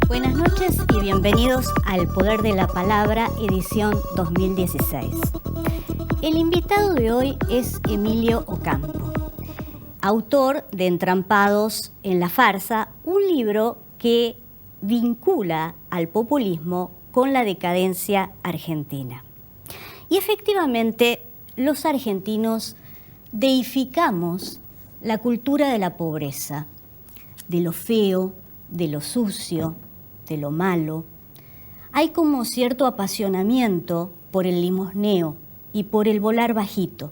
Buenas noches y bienvenidos al Poder de la Palabra, edición 2016. El invitado de hoy es Emilio Ocampo, autor de Entrampados en la farsa, un libro que vincula al populismo con la decadencia argentina. Y efectivamente, los argentinos deificamos la cultura de la pobreza, de lo feo, de lo sucio, de lo malo. Hay como cierto apasionamiento por el limosneo y por el volar bajito.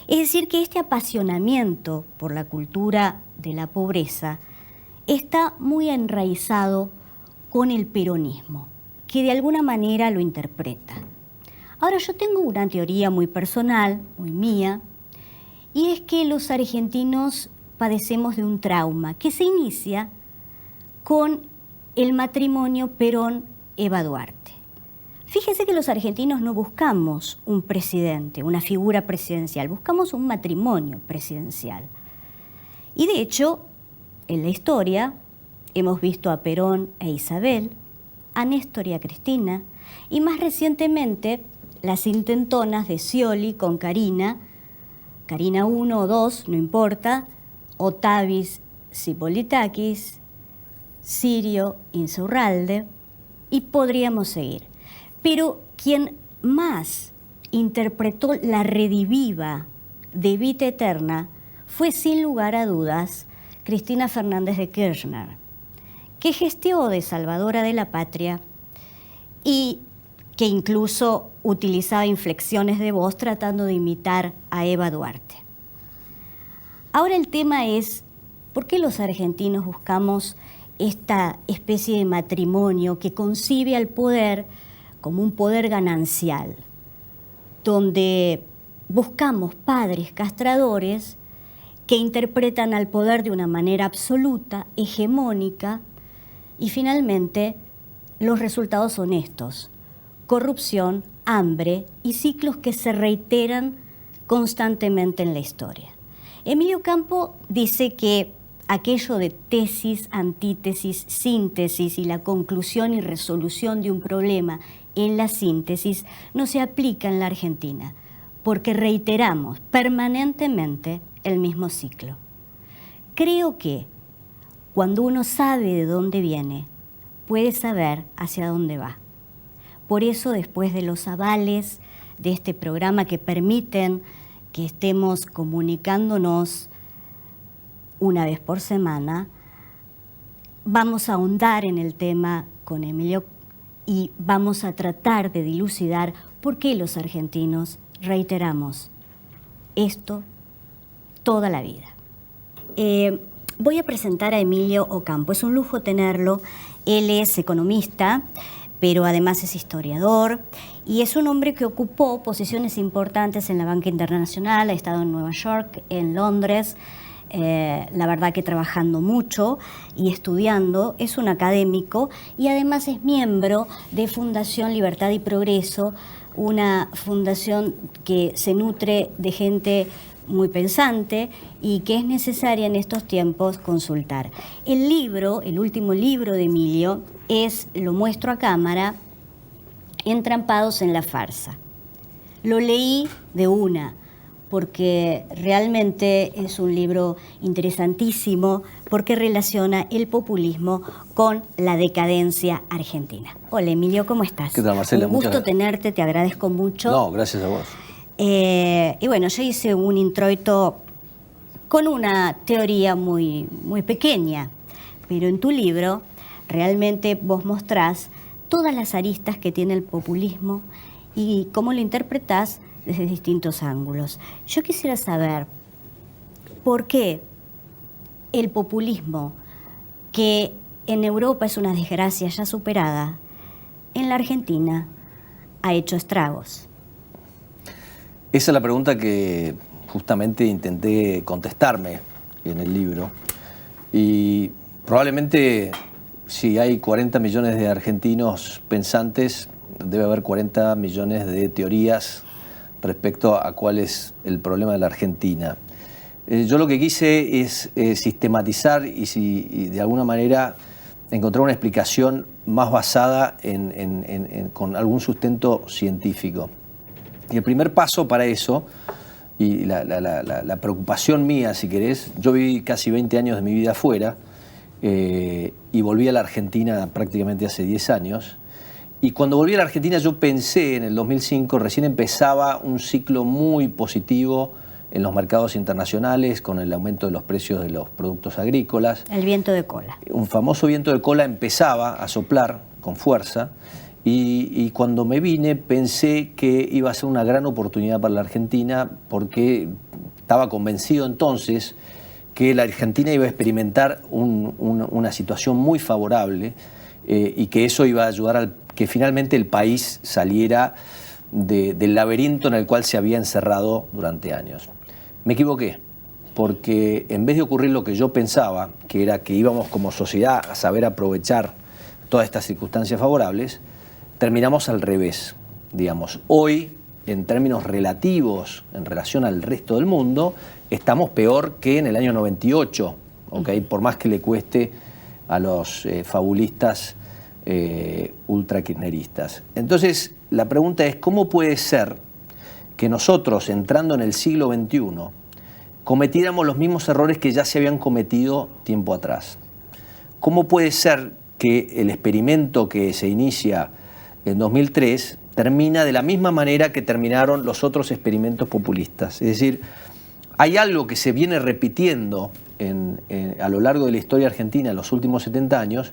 Es decir, que este apasionamiento por la cultura de la pobreza está muy enraizado con el peronismo, que de alguna manera lo interpreta. Ahora, yo tengo una teoría muy personal, muy mía, y es que los argentinos padecemos de un trauma que se inicia con el matrimonio Perón-Eva Duarte. Fíjense que los argentinos no buscamos un presidente, una figura presidencial, buscamos un matrimonio presidencial. Y de hecho, en la historia hemos visto a Perón e Isabel, a Néstor y a Cristina, y más recientemente las intentonas de Scioli con Carina 1 o 2, no importa, Otavis Zipolitakis, Sirio Insaurralde, y podríamos seguir. Pero quien más interpretó la rediviva de Vita Eterna fue, sin lugar a dudas, Cristina Fernández de Kirchner, que gestió de salvadora de la patria y que incluso utilizaba inflexiones de voz tratando de imitar a Eva Duarte. Ahora el tema es, ¿por qué los argentinos buscamos esta especie de matrimonio que concibe al poder como un poder ganancial, donde buscamos padres castradores que interpretan al poder de una manera absoluta, hegemónica, y finalmente los resultados son estos: corrupción, hambre y ciclos que se reiteran constantemente en la historia? Emilio Ocampo dice que aquello de tesis, antítesis, síntesis y la conclusión y resolución de un problema en la síntesis no se aplica en la Argentina, porque reiteramos permanentemente el mismo ciclo. Creo que cuando uno sabe de dónde viene, puede saber hacia dónde va. Por eso, después de los avales de este programa que permiten que estemos comunicándonos una vez por semana, vamos a ahondar en el tema con Emilio y vamos a tratar de dilucidar por qué los argentinos reiteramos esto toda la vida. Voy a presentar a Emilio Ocampo. Es un lujo tenerlo. Él es economista, pero además es historiador, y es un hombre que ocupó posiciones importantes en la banca internacional, ha estado en Nueva York, en Londres, la verdad que trabajando mucho y estudiando. Es un académico y además es miembro de Fundación Libertad y Progreso, una fundación que se nutre de gente muy pensante y que es necesaria en estos tiempos consultar. El libro, el último libro de Emilio, es, lo muestro a cámara, Entrampados en la farsa. Lo leí de una, porque realmente es un libro interesantísimo, porque relaciona el populismo con la decadencia argentina. Hola Emilio, ¿cómo estás? ¿Qué tal, Marcela? Un gusto tenerte, te agradezco mucho. No, gracias a vos. Y bueno, yo hice un introito con una teoría muy pequeña, pero en tu libro realmente vos mostrás todas las aristas que tiene el populismo y cómo lo interpretás desde distintos ángulos. Yo quisiera saber por qué el populismo, que en Europa es una desgracia ya superada, en la Argentina ha hecho estragos. Esa es la pregunta que justamente intenté contestarme en el libro. Y probablemente si hay 40 millones de argentinos pensantes, debe haber 40 millones de teorías respecto a cuál es el problema de la Argentina. Yo lo que quise es sistematizar y de alguna manera encontrar una explicación más basada con algún sustento científico. Y el primer paso para eso, y la preocupación mía, si querés, yo viví casi 20 años de mi vida afuera y volví a la Argentina prácticamente hace 10 años. Y cuando volví a la Argentina yo pensé, en el 2005, recién empezaba un ciclo muy positivo en los mercados internacionales, con el aumento de los precios de los productos agrícolas. El viento de cola. Un famoso viento de cola empezaba a soplar con fuerza y cuando me vine pensé que iba a ser una gran oportunidad para la Argentina, porque estaba convencido entonces que la Argentina iba a experimentar una situación muy favorable y que eso iba a ayudar a que finalmente el país saliera del laberinto en el cual se había encerrado durante años. Me equivoqué, porque en vez de ocurrir lo que yo pensaba, que era que íbamos como sociedad a saber aprovechar todas estas circunstancias favorables, terminamos al revés. Digamos, hoy, en términos relativos, en relación al resto del mundo, estamos peor que en el año 98, ¿okay? Por más que le cueste a los fabulistas ultra kirchneristas. Entonces, la pregunta es, ¿cómo puede ser que nosotros, entrando en el siglo XXI, cometiéramos los mismos errores que ya se habían cometido tiempo atrás? ¿Cómo puede ser que el experimento que se inicia en 2003 termina de la misma manera que terminaron los otros experimentos populistas? Es decir, hay algo que se viene repitiendo a lo largo de la historia argentina en los últimos 70 años,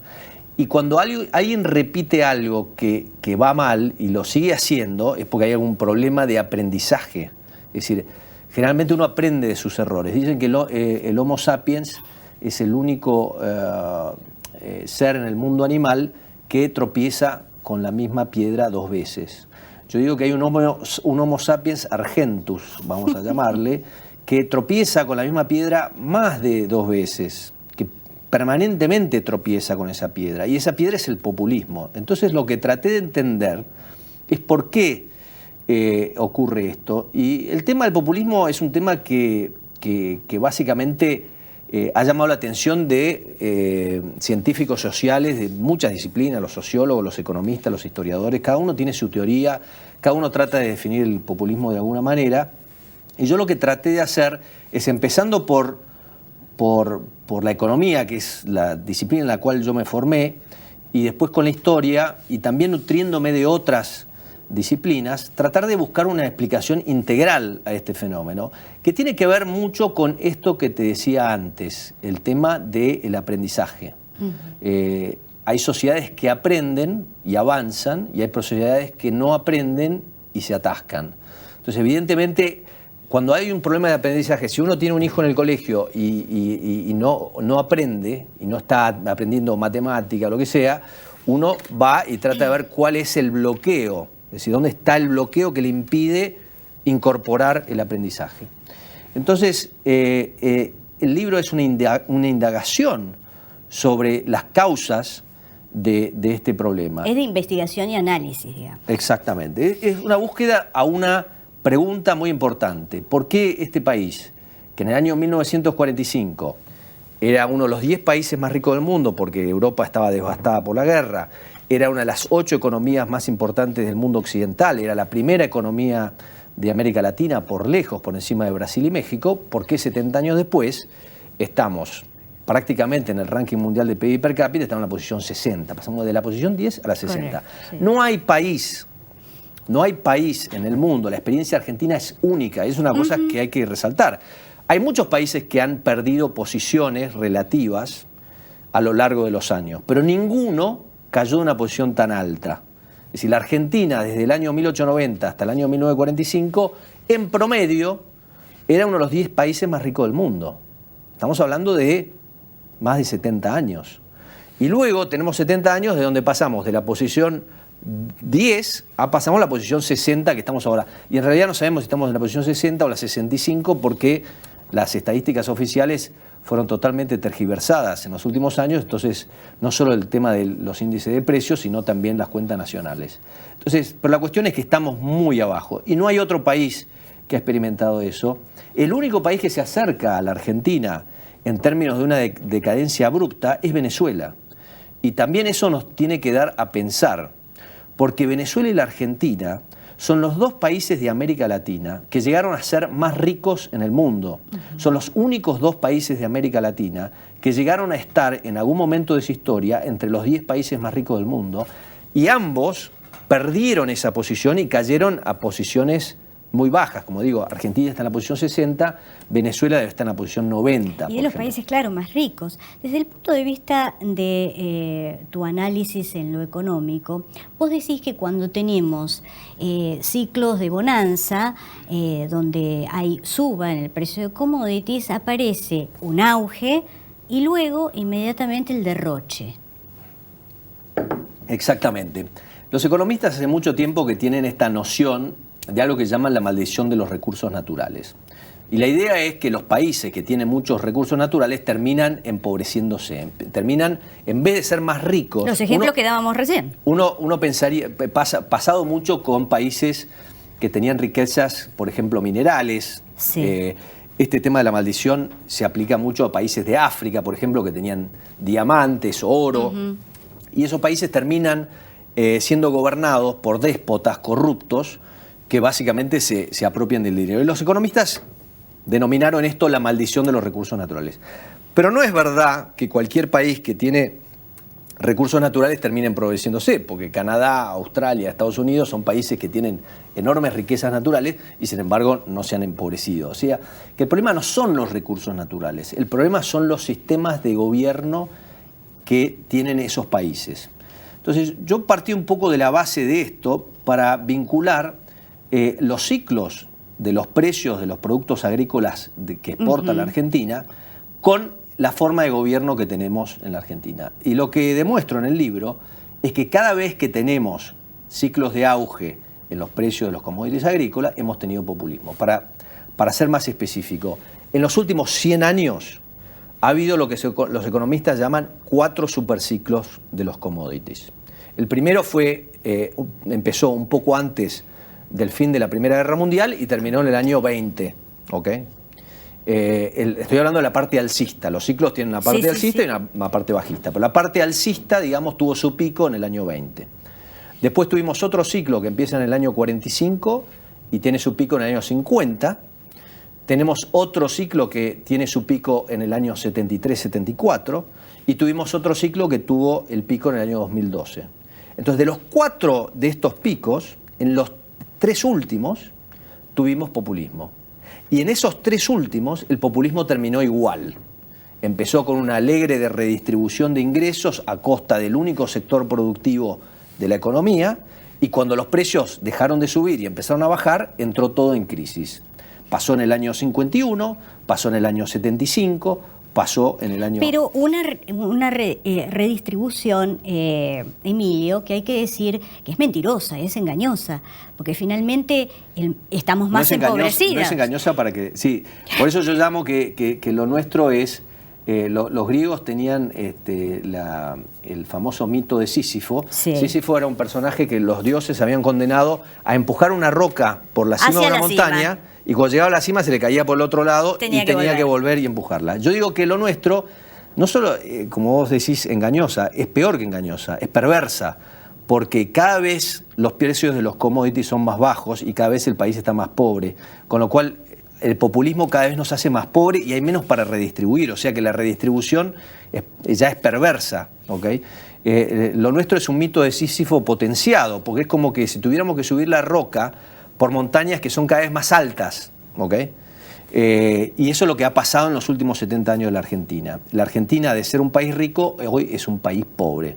y cuando alguien repite algo que va mal y lo sigue haciendo, es porque hay algún problema de aprendizaje. Es decir, generalmente uno aprende de sus errores. Dicen que el Homo sapiens es el único ser en el mundo animal que tropieza con la misma piedra 2 veces. Yo digo que hay un Homo sapiens argentus, vamos a llamarle, que tropieza con la misma piedra más de 2 veces, que permanentemente tropieza con esa piedra, y esa piedra es el populismo. Entonces lo que traté de entender es por qué ocurre esto, y el tema del populismo es un tema que básicamente ha llamado la atención de científicos sociales de muchas disciplinas, los sociólogos, los economistas, los historiadores. Cada uno tiene su teoría, cada uno trata de definir el populismo de alguna manera, y yo lo que traté de hacer es, empezando por la economía, que es la disciplina en la cual yo me formé, y después con la historia, y también nutriéndome de otras disciplinas, tratar de buscar una explicación integral a este fenómeno, que tiene que ver mucho con esto que te decía antes, el tema del aprendizaje. Hay sociedades que aprenden y avanzan, y hay sociedades que no aprenden y se atascan. Entonces, evidentemente, cuando hay un problema de aprendizaje, si uno tiene un hijo en el colegio y no aprende, y no está aprendiendo matemática o lo que sea, uno va y trata de ver cuál es el bloqueo, es decir, dónde está el bloqueo que le impide incorporar el aprendizaje. Entonces, el libro es una indagación sobre las causas de este problema. Es de investigación y análisis, digamos. Exactamente. Es una búsqueda a una pregunta muy importante. ¿Por qué este país, que en el año 1945 era uno de los 10 países más ricos del mundo, porque Europa estaba devastada por la guerra, era una de las 8 economías más importantes del mundo occidental, era la primera economía de América Latina por lejos, por encima de Brasil y México, ¿por qué 70 años después estamos prácticamente en el ranking mundial de PIB per cápita, estamos en la posición 60, pasamos de la posición 10 a la 60? Correcto, sí. No hay país en el mundo, la experiencia argentina es única, es una cosa que hay que resaltar. Hay muchos países que han perdido posiciones relativas a lo largo de los años, pero ninguno cayó de una posición tan alta. Es decir, la Argentina desde el año 1890 hasta el año 1945, en promedio, era uno de los 10 países más ricos del mundo. Estamos hablando de más de 70 años. Y luego tenemos 70 años de donde pasamos de la posición 10 pasamos a la posición 60 que estamos ahora. Y en realidad no sabemos si estamos en la posición 60 o la 65 porque las estadísticas oficiales fueron totalmente tergiversadas en los últimos años. Entonces, no solo el tema de los índices de precios, sino también las cuentas nacionales. Entonces, pero la cuestión es que estamos muy abajo. Y no hay otro país que ha experimentado eso. El único país que se acerca a la Argentina en términos de una decadencia abrupta es Venezuela. Y también eso nos tiene que dar a pensar, porque Venezuela y la Argentina son los dos países de América Latina que llegaron a ser más ricos en el mundo. Son los únicos dos países de América Latina que llegaron a estar en algún momento de su historia entre los 10 países más ricos del mundo, y ambos perdieron esa posición y cayeron a posiciones muy bajas. Como digo, Argentina está en la posición 60, Venezuela debe estar en la posición 90. Y de los países, claro, más ricos. Desde el punto de vista de tu análisis en lo económico, vos decís que cuando tenemos ciclos de bonanza, donde hay suba en el precio de commodities, aparece un auge y luego inmediatamente el derroche. Exactamente. Los economistas hace mucho tiempo que tienen esta noción de algo que llaman la maldición de los recursos naturales. Y la idea es que los países que tienen muchos recursos naturales terminan empobreciéndose, terminan, en vez de ser más ricos... Los ejemplos que dábamos recién. Uno pensaría, pasado mucho con países que tenían riquezas, por ejemplo, minerales. Sí. Este tema de la maldición se aplica mucho a países de África, por ejemplo, que tenían diamantes, oro. Y esos países terminan siendo gobernados por déspotas corruptos que básicamente se apropian del dinero. Y los economistas denominaron esto la maldición de los recursos naturales. Pero no es verdad que cualquier país que tiene recursos naturales termine empobreciéndose, porque Canadá, Australia, Estados Unidos son países que tienen enormes riquezas naturales y sin embargo no se han empobrecido. O sea, que el problema no son los recursos naturales, el problema son los sistemas de gobierno que tienen esos países. Entonces, yo partí un poco de la base de esto para vincular los ciclos de los precios de los productos agrícolas que exporta la Argentina con la forma de gobierno que tenemos en la Argentina. Y lo que demuestro en el libro es que cada vez que tenemos ciclos de auge en los precios de los commodities agrícolas, hemos tenido populismo. Para ser más específico, en los últimos 100 años ha habido lo que los economistas llaman 4 superciclos de los commodities. El primero empezó un poco antes del fin de la Primera Guerra Mundial y terminó en el año 20, ¿ok? Estoy hablando de la parte alcista. Los ciclos tienen una parte alcista y una parte bajista. Pero la parte alcista, digamos, tuvo su pico en el año 20. Después tuvimos otro ciclo que empieza en el año 45 y tiene su pico en el año 50. Tenemos otro ciclo que tiene su pico en el año 73-74. Y tuvimos otro ciclo que tuvo el pico en el año 2012. Entonces, de los 4 de estos picos, en los 3 últimos tuvimos populismo. Y en esos 3 últimos el populismo terminó igual. Empezó con una alegre de redistribución de ingresos a costa del único sector productivo de la economía, y cuando los precios dejaron de subir y empezaron a bajar, entró todo en crisis. Pasó en el año 51, pasó en el año 75, pasó en el año... Pero una redistribución, Emilio, que hay que decir que es mentirosa, es engañosa, porque finalmente estamos más empobrecidos. No es engañosa para que... Sí, por eso yo llamo que lo nuestro es... los griegos tenían el famoso mito de Sísifo. Sí. Sísifo era un personaje que los dioses habían condenado a empujar una roca por la cima de una montaña, y cuando llegaba a la cima se le caía por el otro lado y tenía que volver y empujarla. Yo digo que lo nuestro, no solo, como vos decís, engañosa, es peor que engañosa, es perversa, porque cada vez los precios de los commodities son más bajos y cada vez el país está más pobre, con lo cual el populismo cada vez nos hace más pobre y hay menos para redistribuir, o sea que la redistribución ya es perversa, ¿ok? Lo nuestro es un mito de Sísifo potenciado, porque es como que si tuviéramos que subir la roca por montañas que son cada vez más altas, ¿ok? Y eso es lo que ha pasado en los últimos 70 años de la Argentina. La Argentina, de ser un país rico, hoy es un país pobre.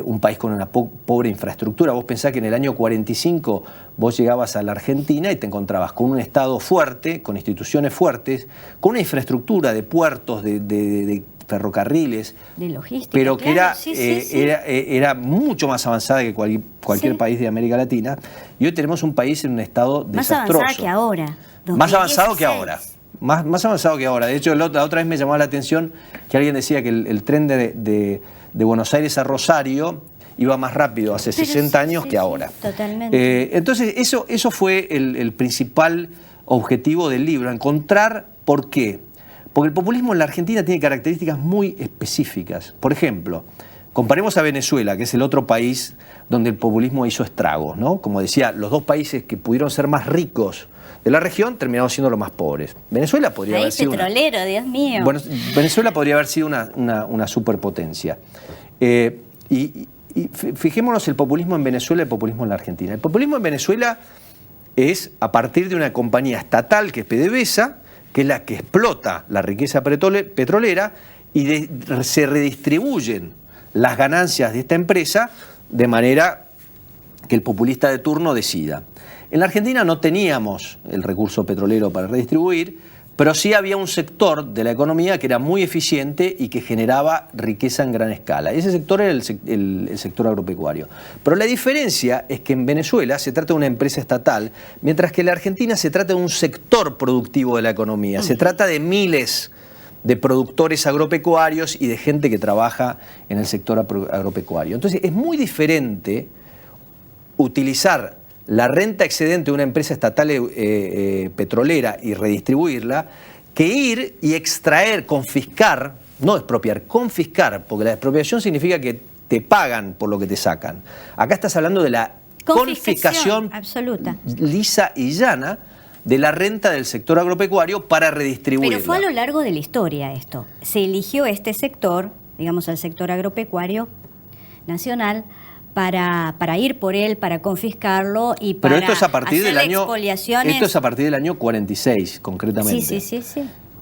Un país con una pobre infraestructura. Vos pensás que en el año 45 vos llegabas a la Argentina y te encontrabas con un Estado fuerte, con instituciones fuertes, con una infraestructura de puertos, de ferrocarriles, de logística, pero que era mucho más avanzada que cualquier país de América Latina. Y hoy tenemos un país en un estado desastroso. Más avanzada que ahora. 2016. Más avanzado que ahora. Más avanzado que ahora. De hecho, la otra vez me llamó la atención que alguien decía que el tren de Buenos Aires a Rosario iba más rápido hace 60 años que ahora. Totalmente. Entonces, eso fue el principal objetivo del libro, encontrar por qué. Porque el populismo en la Argentina tiene características muy específicas. Por ejemplo, comparemos a Venezuela, que es el otro país donde el populismo hizo estragos, ¿no? Como decía, los dos países que pudieron ser más ricos de la región terminaron siendo los más pobres. Venezuela podría haber sido petrolero, Dios mío. Bueno, Venezuela podría haber sido una superpotencia. Y fijémonos el populismo en Venezuela y el populismo en la Argentina. El populismo en Venezuela es a partir de una compañía estatal que es PDVSA, que es la que explota la riqueza petrolera y se redistribuyen las ganancias de esta empresa de manera que el populista de turno decida. En la Argentina no teníamos el recurso petrolero para redistribuir, pero sí había un sector de la economía que era muy eficiente y que generaba riqueza en gran escala. Ese sector era el sector agropecuario. Pero la diferencia es que en Venezuela se trata de una empresa estatal, mientras que en la Argentina se trata de un sector productivo de la economía. Se trata de miles de productores agropecuarios y de gente que trabaja en el sector agropecuario. Entonces es muy diferente utilizar la renta excedente de una empresa estatal petrolera y redistribuirla, que ir y extraer, confiscar, no expropiar, confiscar, porque la expropiación significa que te pagan por lo que te sacan. Acá estás hablando de la confiscación absoluta, lisa y llana de la renta del sector agropecuario para redistribuirla. Pero fue a lo largo de la historia esto. Se eligió este sector, digamos el sector agropecuario nacional, para ir por él, para confiscarlo y para Pero esto es a partir del año, expoliaciones. Esto es a partir del año 46, concretamente. Sí.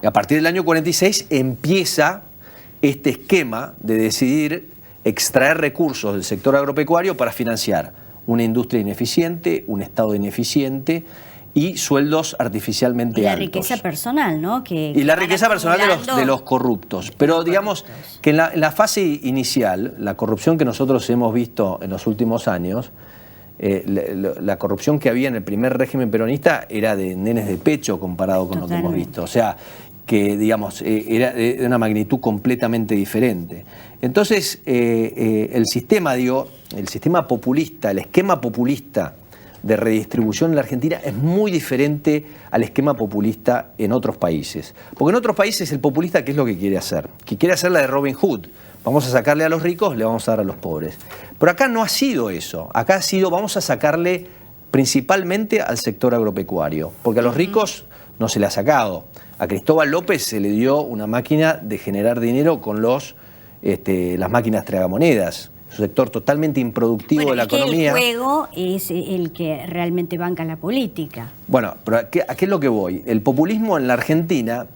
Y a partir del año 46 empieza este esquema de decidir extraer recursos del sector agropecuario para financiar una industria ineficiente, un Estado ineficiente y sueldos artificialmente altos. Y la riqueza personal, ¿no? Y la riqueza personal de los corruptos. Pero digamos que en la fase inicial, la corrupción que nosotros hemos visto en los últimos años, la corrupción que había en el primer régimen peronista era de nenes de pecho comparado con lo que hemos visto. O sea, que digamos, era de una magnitud completamente diferente. Entonces, el sistema populista, el esquema populista de redistribución en la Argentina es muy diferente al esquema populista en otros países. Porque en otros países el populista, ¿qué es lo que quiere hacer? Que quiere hacer la de Robin Hood. Vamos a sacarle a los ricos, le vamos a dar a los pobres. Pero acá no ha sido eso. Acá ha sido, vamos a sacarle principalmente al sector agropecuario. Porque a los ricos no se le ha sacado. A Cristóbal López se le dio una máquina de generar dinero con las máquinas tragamonedas. Es un sector totalmente improductivo de la economía. El juego es el que realmente banca la política. Bueno, pero ¿a qué es lo que voy? El populismo en la Argentina,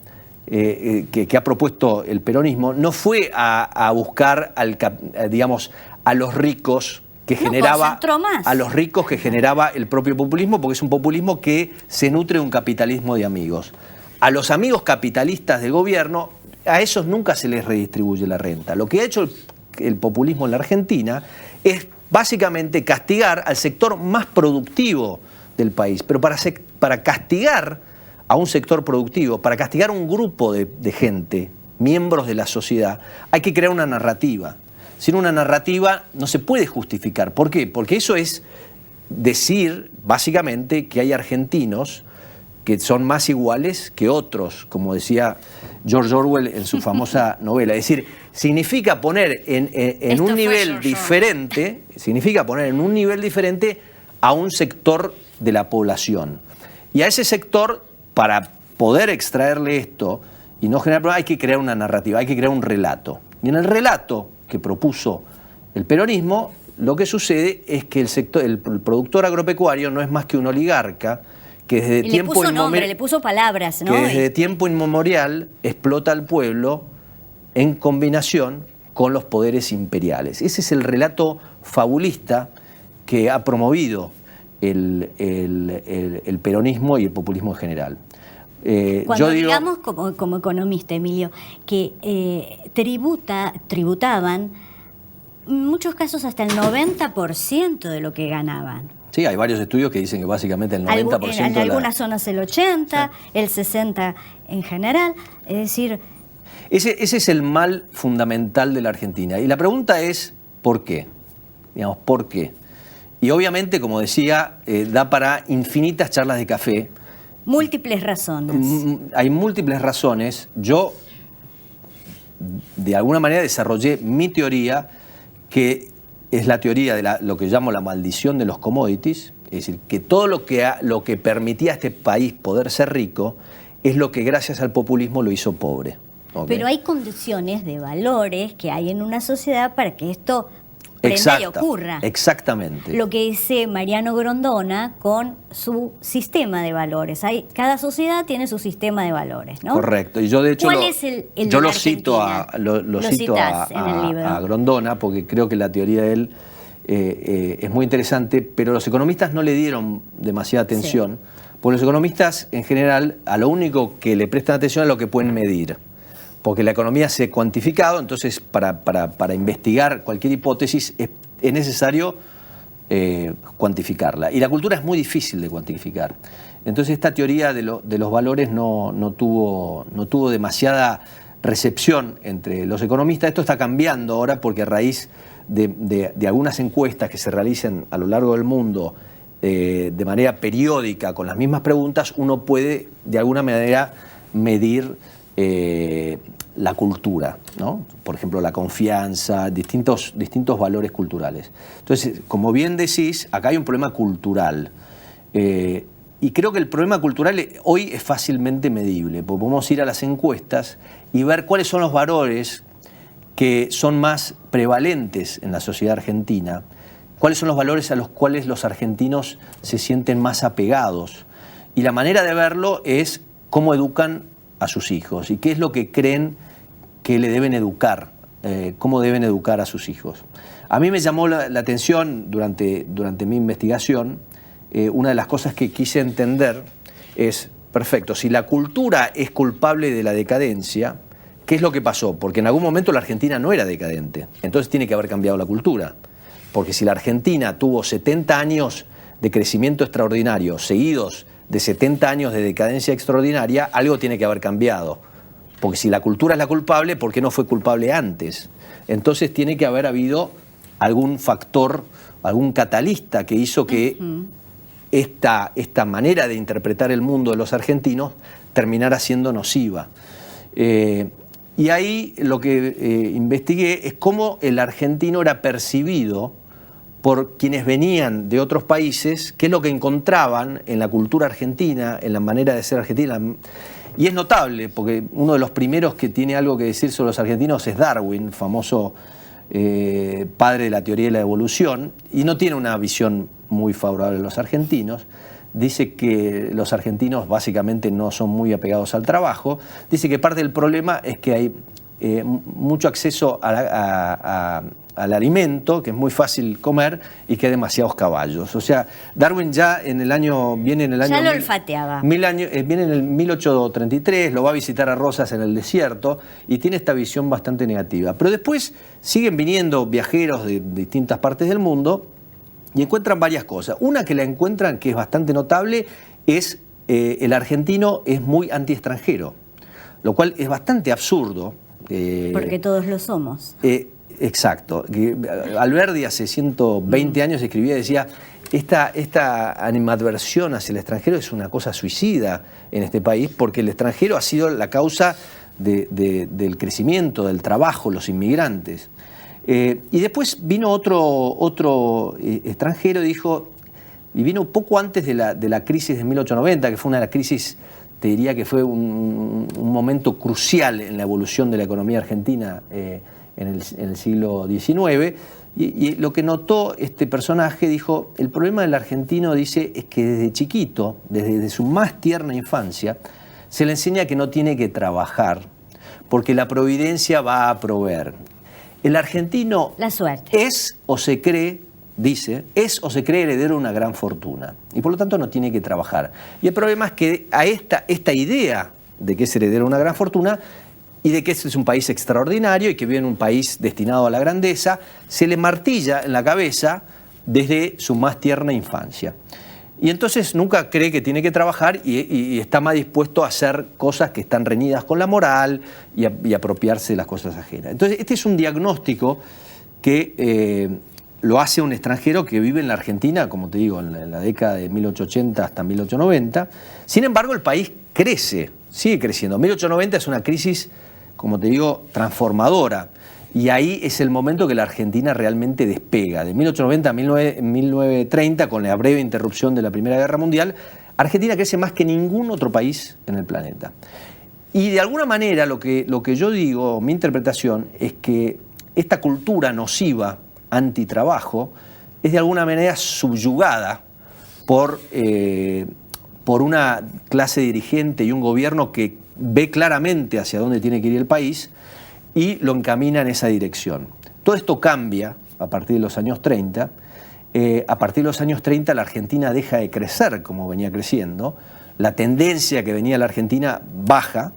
que ha propuesto el peronismo, no fue a buscar a los ricos que generaba a los ricos que generaba el propio populismo, porque es un populismo que se nutre de un capitalismo de amigos. A los amigos capitalistas del gobierno, a esos nunca se les redistribuye la renta. Lo que ha hecho el populismo en la Argentina es básicamente castigar al sector más productivo del país. Pero para castigar a un sector productivo, para castigar a un grupo de gente, miembros de la sociedad, hay que crear una narrativa. Sin una narrativa no se puede justificar. ¿Por qué? Porque eso es decir, básicamente, que hay argentinos que son más iguales que otros, como decía George Orwell en su famosa novela. Es decir, significa poner en un nivel diferente, a un sector de la población. Y a ese sector, para poder extraerle esto y no generar problemas, hay que crear una narrativa, hay que crear un relato. Y en el relato que propuso el peronismo, lo que sucede es que el productor agropecuario no es más que un oligarca que desde tiempo inmemorial, le puso palabras, ¿no? Que desde tiempo inmemorial explota al pueblo en combinación con los poderes imperiales. Ese es el relato fabulista que ha promovido el peronismo y el populismo en general. Cuando digamos como economista, Emilio, que tributaban en muchos casos hasta el 90% de lo que ganaban. Sí, hay varios estudios que dicen que básicamente el 90%... En algunas zonas el 80%, sí, el 60% en general. Es decir... Ese es el mal fundamental de la Argentina. Y la pregunta es, ¿por qué? Digamos, ¿por qué? Y obviamente, como decía, da para infinitas charlas de café Múltiples razones. Hay múltiples razones. Yo, de alguna manera, desarrollé mi teoría, que es la teoría de lo que llamo la maldición de los commodities. Es decir, que todo lo que permitía a este país poder ser rico es lo que gracias al populismo lo hizo pobre. ¿Okay? Pero hay condiciones de valores que hay en una sociedad para que esto prenda y ocurra. Exactamente. Lo que dice Mariano Grondona con su sistema de valores. Cada sociedad tiene su sistema de valores, ¿no? Correcto. Y yo, de hecho, ¿cuál es el yo de lo cito en el libro? a Grondona, porque creo que la teoría de él es muy interesante, pero los economistas no le dieron demasiada atención, porque los economistas, en general, a lo único que le prestan atención es a lo que pueden medir. Porque la economía se ha cuantificado, entonces para investigar cualquier hipótesis es necesario cuantificarla. Y la cultura es muy difícil de cuantificar. Entonces esta teoría de los valores no tuvo demasiada recepción entre los economistas. Esto está cambiando ahora porque a raíz de algunas encuestas que se realicen a lo largo del mundo de manera periódica con las mismas preguntas, uno puede de alguna manera medir la cultura, ¿no? Por ejemplo, la confianza, distintos valores culturales. Entonces, como bien decís, acá hay un problema cultural. Y creo que el problema cultural hoy es fácilmente medible, porque podemos ir a las encuestas y ver cuáles son los valores que son más prevalentes en la sociedad argentina, cuáles son los valores a los cuales los argentinos se sienten más apegados. Y la manera de verlo es cómo educan a sus hijos y qué es lo que creen que le deben educar, cómo deben educar a sus hijos. A mí me llamó la atención durante mi investigación, una de las cosas que quise entender es, perfecto, si la cultura es culpable de la decadencia, ¿qué es lo que pasó? Porque en algún momento la Argentina no era decadente, entonces tiene que haber cambiado la cultura. Porque si la Argentina tuvo 70 años de crecimiento extraordinario, seguidos de 70 años de decadencia extraordinaria, algo tiene que haber cambiado. Porque si la cultura es la culpable, ¿por qué no fue culpable antes? Entonces tiene que haber habido algún factor, algún catalista que hizo que esta manera de interpretar el mundo de los argentinos terminara siendo nociva. Y ahí lo que investigué es cómo el argentino era percibido por quienes venían de otros países, qué es lo que encontraban en la cultura argentina, en la manera de ser argentina. Y es notable, porque uno de los primeros que tiene algo que decir sobre los argentinos es Darwin, famoso padre de la teoría de la evolución, y no tiene una visión muy favorable a los argentinos. Dice que los argentinos básicamente no son muy apegados al trabajo. Dice que parte del problema es que hay mucho acceso al alimento, que es muy fácil comer, y que hay demasiados caballos. O sea, Darwin ya viene en el año... Ya lo olfateaba. Viene en el 1833, lo va a visitar a Rosas en el desierto, y tiene esta visión bastante negativa. Pero después siguen viniendo viajeros de distintas partes del mundo, y encuentran varias cosas. Una que la encuentran, que es bastante notable, es el argentino es muy anti-extranjero, lo cual es bastante absurdo. Porque todos lo somos. Exacto. Alberdi hace 120 años escribía y decía, esta animadversión hacia el extranjero es una cosa suicida en este país, porque el extranjero ha sido la causa del crecimiento, del trabajo, los inmigrantes. Y después vino otro extranjero y vino poco antes de la crisis de 1890, que fue una de las crisis, te diría que fue un momento crucial en la evolución de la economía argentina en el siglo XIX. Y lo que notó este personaje, dijo, el problema del argentino, dice, es que desde chiquito, desde su más tierna infancia, se le enseña que no tiene que trabajar, porque la providencia va a proveer. El argentino la suerte. es o se cree heredero de una gran fortuna, y por lo tanto no tiene que trabajar. Y el problema es que a esta idea de que es heredero de una gran fortuna y de que este es un país extraordinario y que vive en un país destinado a la grandeza, se le martilla en la cabeza desde su más tierna infancia. Y entonces nunca cree que tiene que trabajar y está más dispuesto a hacer cosas que están reñidas con la moral y apropiarse de las cosas ajenas. Entonces este es un diagnóstico que lo hace un extranjero que vive en la Argentina, como te digo, en la década de 1880 hasta 1890. Sin embargo, el país crece, sigue creciendo. 1890 es una crisis, como te digo, transformadora. Y ahí es el momento que la Argentina realmente despega. De 1890 a 1930, con la breve interrupción de la Primera Guerra Mundial, Argentina crece más que ningún otro país en el planeta. Y de alguna manera lo que yo digo, mi interpretación, es que esta cultura nociva antitrabajo es de alguna manera subyugada por una clase dirigente y un gobierno que ve claramente hacia dónde tiene que ir el país y lo encamina en esa dirección. Todo esto cambia a partir de los años 30. A partir de los años 30 la Argentina deja de crecer como venía creciendo. La tendencia que venía la Argentina baja.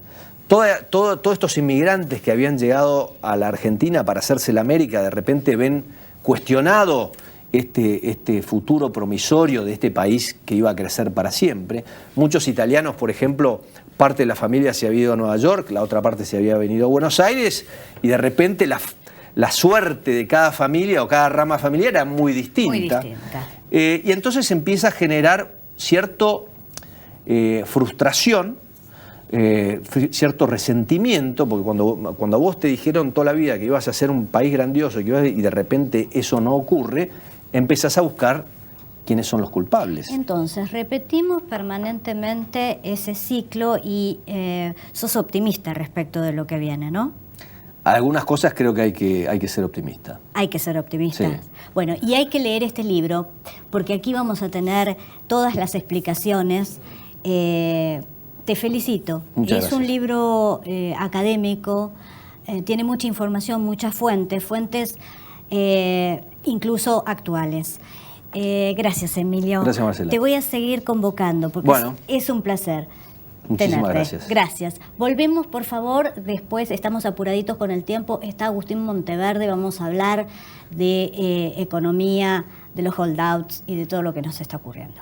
Todos estos inmigrantes que habían llegado a la Argentina para hacerse la América, de repente ven cuestionado este futuro promisorio de este país que iba a crecer para siempre. Muchos italianos, por ejemplo, parte de la familia se había ido a Nueva York, la otra parte se había venido a Buenos Aires, y de repente la suerte de cada familia o cada rama familiar era muy distinta. Muy distinta. Y entonces empieza a generar cierta frustración, cierto resentimiento, porque cuando a vos te dijeron toda la vida que ibas a ser un país grandioso y de repente eso no ocurre, empezás a buscar quiénes son los culpables. Entonces, repetimos permanentemente ese ciclo y sos optimista respecto de lo que viene, ¿no? Algunas cosas creo que hay que ser optimista. Hay que ser optimista. Sí. Bueno, y hay que leer este libro, porque aquí vamos a tener todas las explicaciones. Te felicito. Muchas gracias. Un libro académico, tiene mucha información, muchas fuentes incluso actuales. Gracias, Emilio. Gracias, Marcela. Te voy a seguir convocando porque es un placer Muchísimas tenerte. Gracias. Volvemos, por favor, después, estamos apuraditos con el tiempo. Está Agustín Monteverde, vamos a hablar de economía, de los holdouts y de todo lo que nos está ocurriendo.